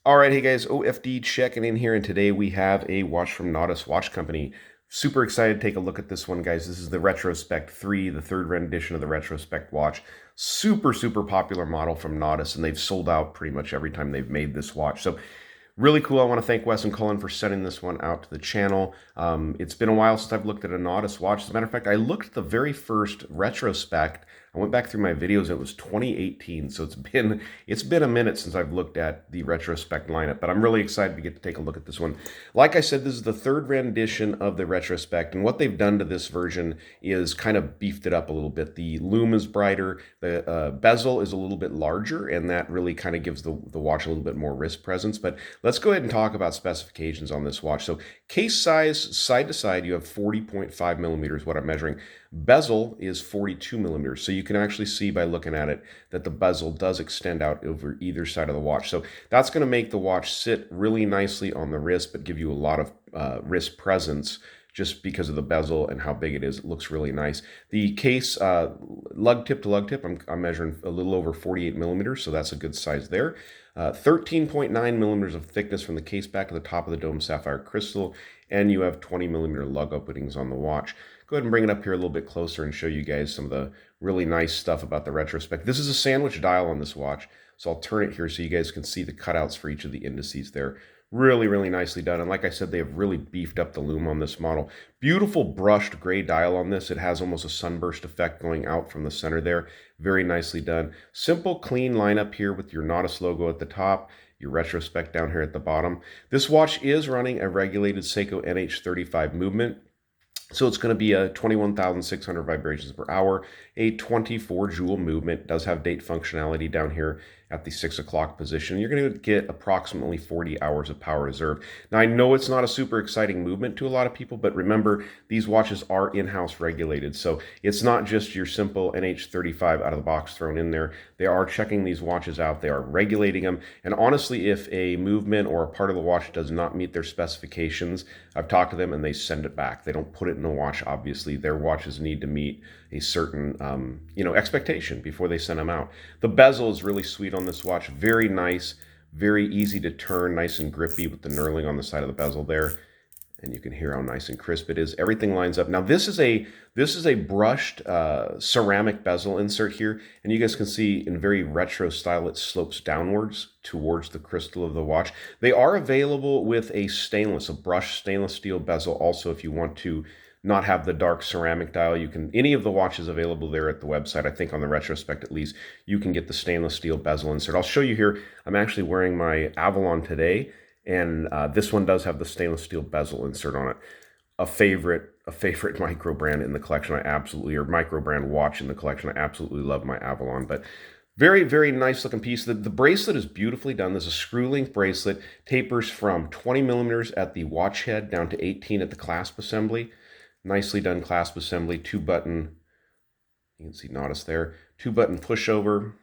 All right, hey guys, OFD checking in here, and today we have a watch from Nodus Watch Company. Super excited to take a look at this one, guys. This is the Retrospect 3, the third rendition of the Retrospect watch. Super popular model from Nodus, and they've sold out pretty much every time they've made this watch. So really cool. I want to thank Wes and Cullen for sending this one out to the channel. It's been a while since I've looked at a Nodus watch. As a matter of fact, I looked at the very first Retrospect. I went back through my videos. It was 2018, so it's been a minute since I've looked at the Retrospect lineup, but I'm really excited to get to take a look at this one. Like I said, this is the third rendition of the Retrospect, and what they've done to this version is kind of beefed it up a little bit. The lume is brighter, the bezel is a little bit larger, and that really kind of gives the watch a little bit more wrist presence. But let's go ahead and talk about specifications on this watch. So case size, side to side, you have 40.5 millimeters, what I'm measuring. Bezel is 42 millimeters, so you can actually see by looking at it that the bezel does extend out over either side of the watch. So that's going to make the watch sit really nicely on the wrist, but give you a lot of wrist presence just because of the bezel and how big it is. It looks really nice. The case, lug tip to lug tip, I'm measuring a little over 48 millimeters, so that's a good size there. 13.9 millimeters of thickness from the case back to the top of the dome sapphire crystal, and you have 20 millimeter lug openings on the watch. Go ahead and bring it up here a little bit closer and show you guys some of the really nice stuff about the Retrospect. This is a sandwich dial on this watch, so I'll turn it here so you guys can see the cutouts for each of the indices there. Really nicely done. And like I said, they have really beefed up the lume on this model. Beautiful brushed gray dial on this. It has almost a sunburst effect going out from the center there. Very nicely done. Simple, clean lineup here with your Nodus logo at the top, your Retrospect down here at the bottom. This watch is running a regulated Seiko NH35 movement. So it's going to be a 21,600 vibrations per hour, a 24 joule movement. It does have date functionality down here at the 6 o'clock position. You're going to get approximately 40 hours of power reserve. Now, I know it's not a super exciting movement to a lot of people, but remember, these watches are in-house regulated. So it's not just your simple NH35 out of the box thrown in there. They are checking these watches out. They are regulating them. And honestly, if a movement or a part of the watch does not meet their specifications, I've talked to them and they send it back. They don't put it in a watch, obviously. Their watches need to meet a certain expectation before they send them out. The bezel is really sweet on this watch. Very nice, very easy to turn, nice and grippy with the knurling on the side of the bezel there. And you can hear how nice and crisp it is. Everything lines up. Now this is a brushed ceramic bezel insert here, and you guys can see in very retro style it slopes downwards towards the crystal of the watch. They are available with a brushed stainless steel bezel also if you want to not have the dark ceramic dial. You can, any of the watches available there at the website, I think on the Retrospect at least, you can get the stainless steel bezel insert. I'll show you here. I'm actually wearing my Avalon today, and this one does have the stainless steel bezel insert on it. A favorite micro brand in the collection. Or micro brand watch in the collection. I absolutely love my Avalon, but very nice looking piece. The bracelet is beautifully done. There's a screw length bracelet, tapers from 20 millimeters at the watch head down to 18 at the clasp assembly. Nicely done clasp assembly, 2-button, you can see Nodus there, 2-button pushover.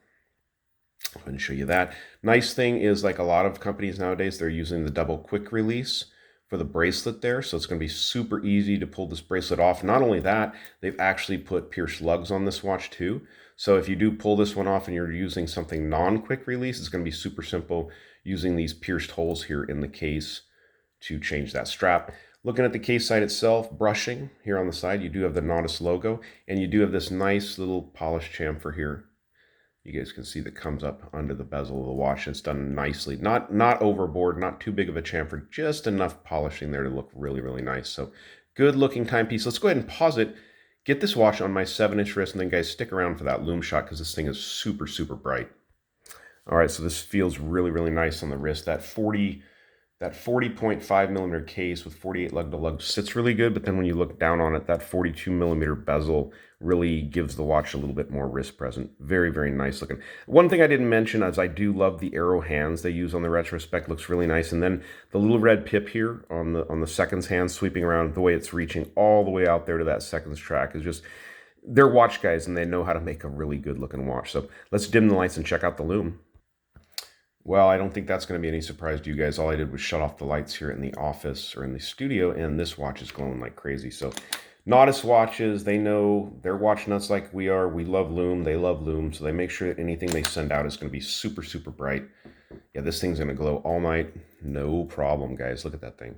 I'm going to show you that. Nice thing is, like a lot of companies nowadays, they're using the double quick release for the bracelet there, so it's going to be super easy to pull this bracelet off. Not only that, they've actually put pierced lugs on this watch too. So if you do pull this one off and you're using something non-quick release, it's going to be super simple using these pierced holes here in the case to change that strap. Looking at the case side itself, brushing here on the side, you do have the Nodus logo, and you do have this nice little polished chamfer here. You guys can see that comes up under the bezel of the watch. It's done nicely. Not overboard, not too big of a chamfer, just enough polishing there to look really nice. So good looking timepiece. Let's go ahead and pause it, get this watch on my 7-inch wrist, and then guys, stick around for that lume shot because this thing is super bright. All right, so this feels really nice on the wrist. That 40.5 millimeter case with 48 lug to lug sits really good, but then when you look down on it, that 42 millimeter bezel really gives the watch a little bit more wrist present. Very nice looking. One thing I didn't mention is I do love the arrow hands they use on the Retrospect. Looks really nice. And then the little red pip here on the seconds hand sweeping around, the way it's reaching all the way out there to that seconds track is just, they're watch guys and they know how to make a really good looking watch. So let's dim the lights and check out the lume. Well, I don't think that's going to be any surprise to you guys. All I did was shut off the lights here in the office or in the studio, and this watch is glowing like crazy. So Nodus watches, they know, they're watch nuts like we are. We love lume. They love lume. So they make sure that anything they send out is going to be super bright. Yeah, this thing's going to glow all night. No problem, guys. Look at that thing.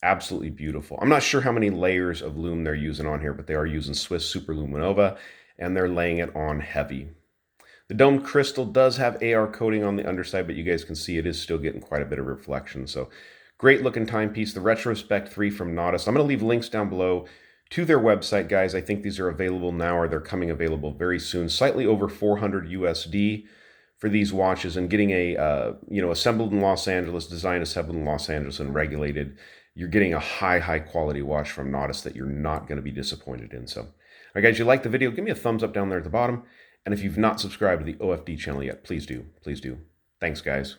Absolutely beautiful. I'm not sure how many layers of lume they're using on here, but they are using Swiss Super Luminova, and they're laying it on heavy. The domed crystal does have AR coating on the underside, but you guys can see it is still getting quite a bit of reflection. So great looking timepiece. The Retrospect 3 from Nodus. I'm going to leave links down below to their website, guys. I think these are available now, or they're coming available very soon. Slightly over 400 USD for these watches, and getting a assembled in Los Angeles, designed assembled in Los Angeles, and regulated. You're getting a high quality watch from Nodus that you're not going to be disappointed in. So, all right, guys, you like the video? Give me a thumbs up down there at the bottom. And if you've not subscribed to the OFD channel yet, please do. Please do. Thanks, guys.